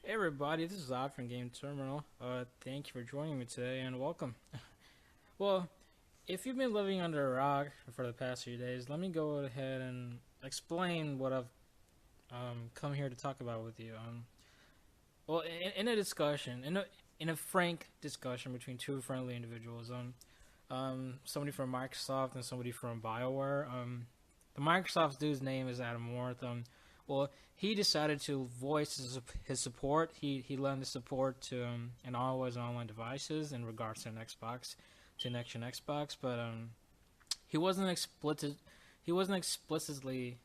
Hey everybody, this is Odd from Game Terminal. Thank you for joining me today and welcome. Well, if you've been living under a rock for the past few days, let me go ahead and explain what I've come here to talk about with you. In a discussion, in a frank discussion between two friendly individuals, somebody from Microsoft and somebody from BioWare. The Microsoft dude's name is Adam Worth. Well, he decided to voice his support. He lent his support to an always online devices in regards to an Xbox, to next gen Xbox, but he wasn't explicit. He wasn't explicitly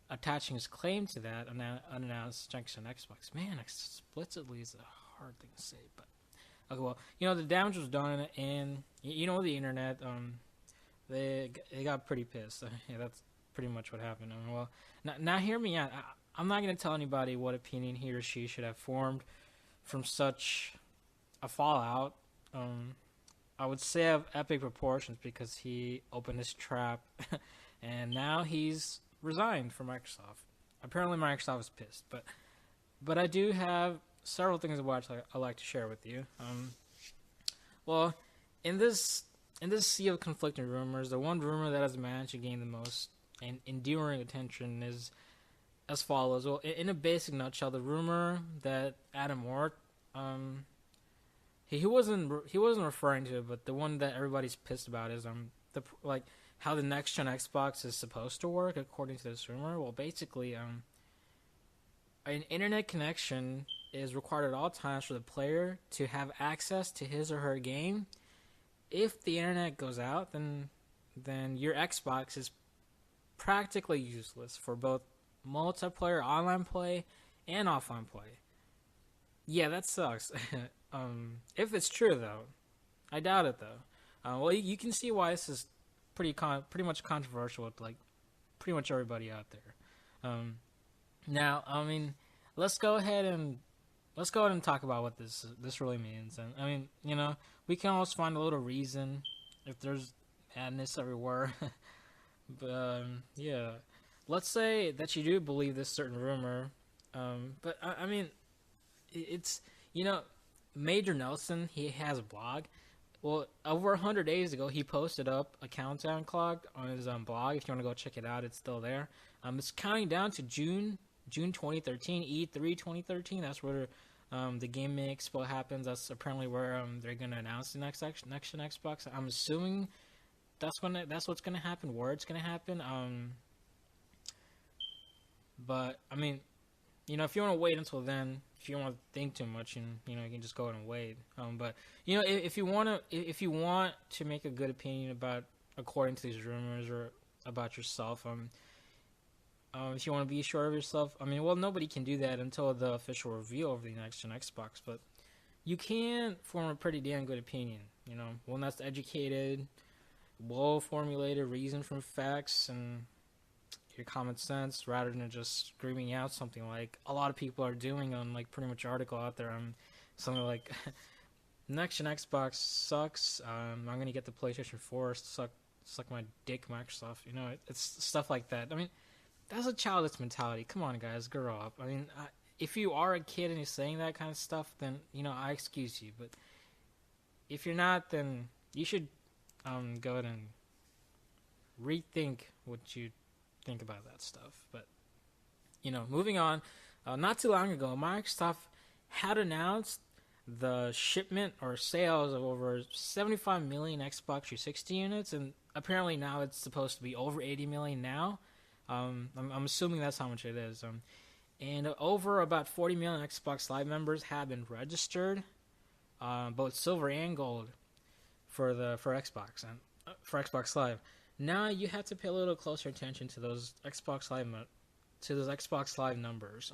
attaching his claim to that unannounced next gen Xbox. Man, explicitly is a hard thing to say, but okay. Well, the damage was done, and the internet. They got pretty pissed. Yeah, that's pretty much what happened. Well, now hear me out. I'm not going to tell anybody what opinion he or she should have formed from such a fallout. I would say of epic proportions because he opened his trap, and now he's resigned from Microsoft. Apparently, Microsoft is pissed, but I do have several things about I like to share with you. Well, in this sea of conflicting rumors, the one rumor that has managed to gain the most and enduring attention is as follows. Well, in a basic nutshell, the rumor that Adam Ward, he wasn't referring to it, but the one that everybody's pissed about is the like how the next gen Xbox is supposed to work according to this rumor. Well, basically, an internet connection is required at all times for the player to have access to his or her game. If the internet goes out, then your Xbox is practically useless for both multiplayer online play and offline play. Yeah, that sucks. If it's true though, I doubt it though. Well, you can see why this is pretty much controversial with like pretty much everybody out there. Now, I mean, let's go ahead and talk about what this really means. And I mean, we can always find a little reason if there's madness everywhere. But yeah, let's say that you do believe this certain rumor. But I mean, it's Major Nelson. He has a blog. Well, over 100 days ago, he posted up a countdown clock on his blog. If you want to go check it out, it's still there. It's counting down to June 2013, E3 2013. That's where the Gaming Expo happens. That's apparently where they're gonna announce the next gen Xbox. I'm assuming that's what's gonna happen. Where it's gonna happen. But I mean, if you want to wait until then, if you don't want to think too much, and you can just go ahead and wait. But if you want to make a good opinion about according to these rumors or about yourself, if you want to be sure of yourself, I mean, well, nobody can do that until the official reveal of the next gen Xbox, but you can form a pretty damn good opinion. One that's educated, well formulated reason from facts and your common sense, rather than just screaming out something like a lot of people are doing on like pretty much article out there. Something like next gen Xbox sucks. I'm gonna get the PlayStation 4. Suck my dick, Microsoft. It's stuff like that. I mean, that's a childish mentality. Come on, guys, grow up. I mean, if you are a kid and you're saying that kind of stuff, then I excuse you. But if you're not, then you should go ahead and rethink what you think about that stuff. But moving on. Not too long ago, Microsoft had announced the shipment or sales of over 75 million Xbox 360 units, and apparently now it's supposed to be over 80 million now. I'm assuming that's how much it is. And over about 40 million Xbox Live members have been registered, both silver and gold, for Xbox and for Xbox Live. Now you have to pay a little closer attention to those Xbox Live numbers.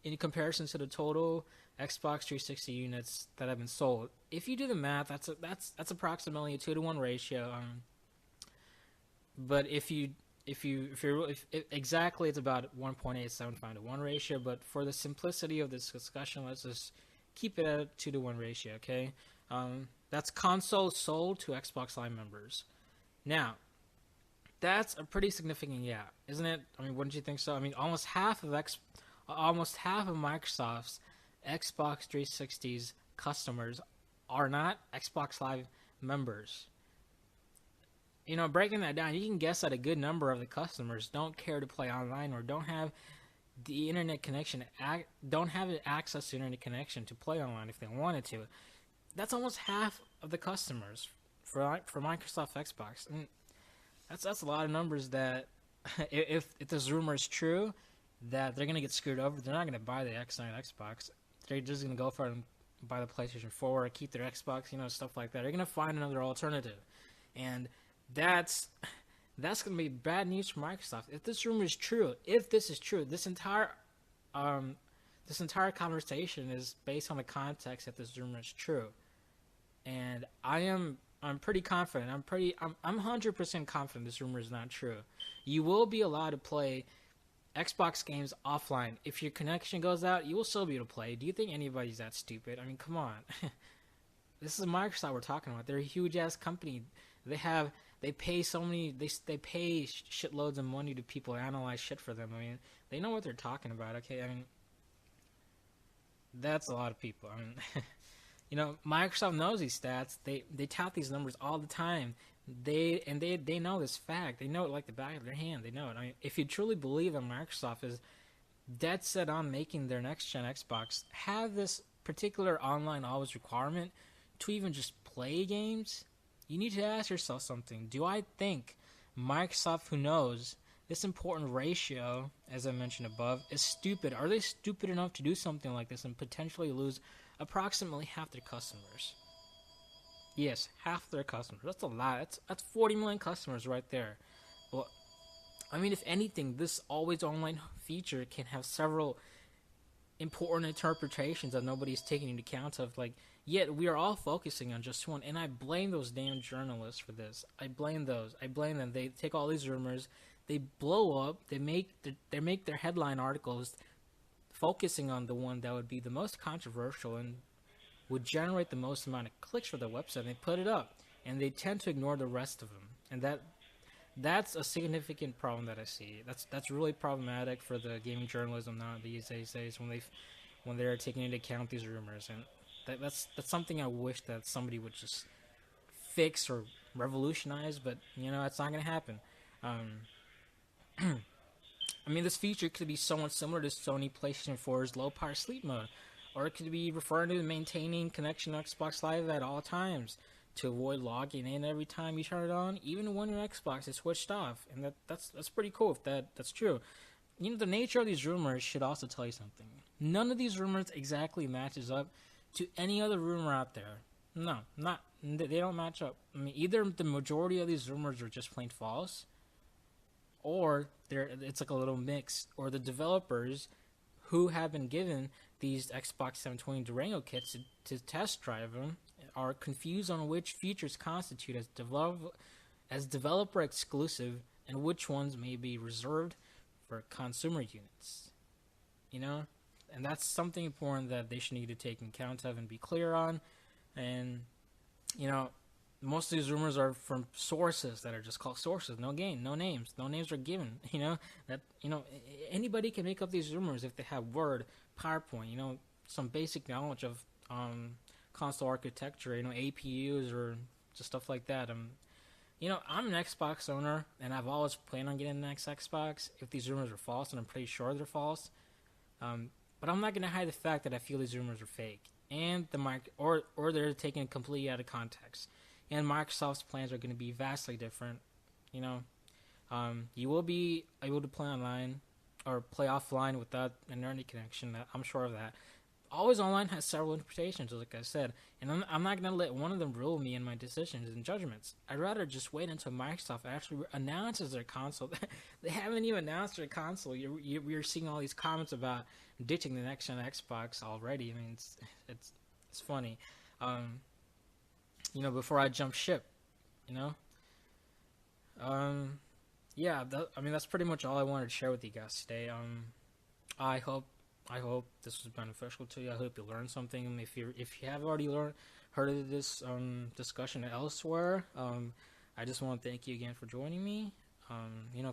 In comparison to the total Xbox 360 units that have been sold. If you do the math, that's approximately a 2-to-1 ratio. But if exactly, it's about 1.875 to 1 ratio, but for the simplicity of this discussion, let's just keep it at a 2-to-1 ratio, okay? That's consoles sold to Xbox Live members. Now, That's a pretty significant gap, isn't it? I mean, wouldn't you think so? I mean, almost half of Microsoft's Xbox 360's customers are not Xbox Live members. Breaking that down, you can guess that a good number of the customers don't care to play online or don't have the internet connection, don't have access to internet connection to play online if they wanted to. That's almost half of the customers for Microsoft Xbox. And that's a lot of numbers that if this rumor is true, that they're gonna get screwed over. They're not gonna buy the X9 Xbox. They're just gonna go for it and buy the PlayStation 4 or keep their Xbox, stuff like that. They're gonna find another alternative, and that's gonna be bad news for Microsoft. If this rumor is true, this entire conversation is based on the context that this rumor is true, and I'm pretty confident. I'm 100% confident this rumor is not true. You will be allowed to play Xbox games offline. If your connection goes out, you will still be able to play. Do you think anybody's that stupid? I mean, come on. This is Microsoft we're talking about. They're a huge ass company. They pay shitloads of money to people to analyze shit for them. I mean, they know what they're talking about. Okay, I mean, that's a lot of people. I mean, Microsoft knows these stats. They tout these numbers all the time. They know this fact. They know it like the back of their hand. They know it. I mean, if you truly believe that Microsoft is dead set on making their next gen Xbox have this particular online always requirement to even just play games, you need to ask yourself something. Do I think Microsoft, who knows this important ratio, as I mentioned above, is stupid? Are they stupid enough to do something like this and potentially lose approximately half their customers? Yes, half their customers. That's a lot. That's 40 million customers right there. Well, I mean, if anything, this always online feature can have several important interpretations that nobody's taking into account of. Yet we are all focusing on just one, and I blame those damn journalists for this. I blame those. I blame them. They take all these rumors, they blow up, they make their headline articles focusing on the one that would be the most controversial and would generate the most amount of clicks for their website, and they put it up, and they tend to ignore the rest of them, and that's a significant problem that I see. That's really problematic for the gaming journalism now these days when they're taking into account these rumors, and that's something I wish that somebody would just fix or revolutionize, but it's not gonna happen. I mean, this feature could be somewhat similar to Sony PlayStation 4's low power sleep mode. Or it could be referring to maintaining connection to Xbox Live at all times to avoid logging in every time you turn it on, even when your Xbox is switched off. And that's pretty cool if that's true. The nature of these rumors should also tell you something. None of these rumors exactly matches up to any other rumor out there. No, they don't match up. I mean, either the majority of these rumors are just plain false, or it's like a little mix, or the developers who have been given these Xbox 720 Durango kits to test drive them are confused on which features constitute as developer exclusive and which ones may be reserved for consumer units. And that's something important that they should need to take account of and be clear on. And most of these rumors are from sources that are just called sources. No names. No names are given. Anybody can make up these rumors if they have Word, PowerPoint, some basic knowledge of console architecture, APUs or just stuff like that. I'm an Xbox owner, and I've always planned on getting the next Xbox. If these rumors are false, and I'm pretty sure they're false, but I'm not going to hide the fact that I feel these rumors are fake, and or they're taken completely out of context. And Microsoft's plans are going to be vastly different. You will be able to play online or play offline without an internet connection. I'm sure of that. Always online has several interpretations, like I said, and I'm not going to let one of them rule me in my decisions and judgments. I'd rather just wait until Microsoft actually announces their console. They haven't even announced their console. We're seeing all these comments about ditching the next gen Xbox already. I mean, it's funny. Before I jump ship, yeah, that's pretty much all I wanted to share with you guys today. I hope this was beneficial to you. I hope you learned something. If you have already heard of this discussion elsewhere, I just want to thank you again for joining me.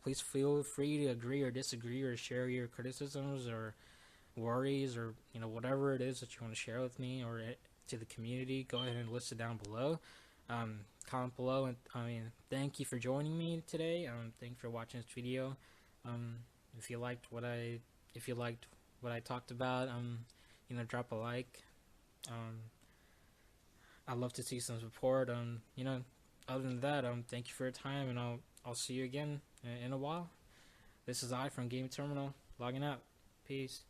Please feel free to agree or disagree or share your criticisms or worries, or whatever it is that you want to share with me or to the community, go ahead and list it down below. Comment below, and thank you for joining me today. Thank you for watching this video. If you liked what I talked about, drop a like. I'd love to see some support. Other than that, thank you for your time, and I'll see you again in a while. This is I from Game Terminal, logging out. Peace.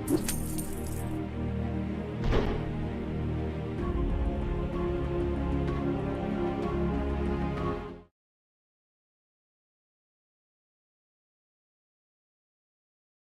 You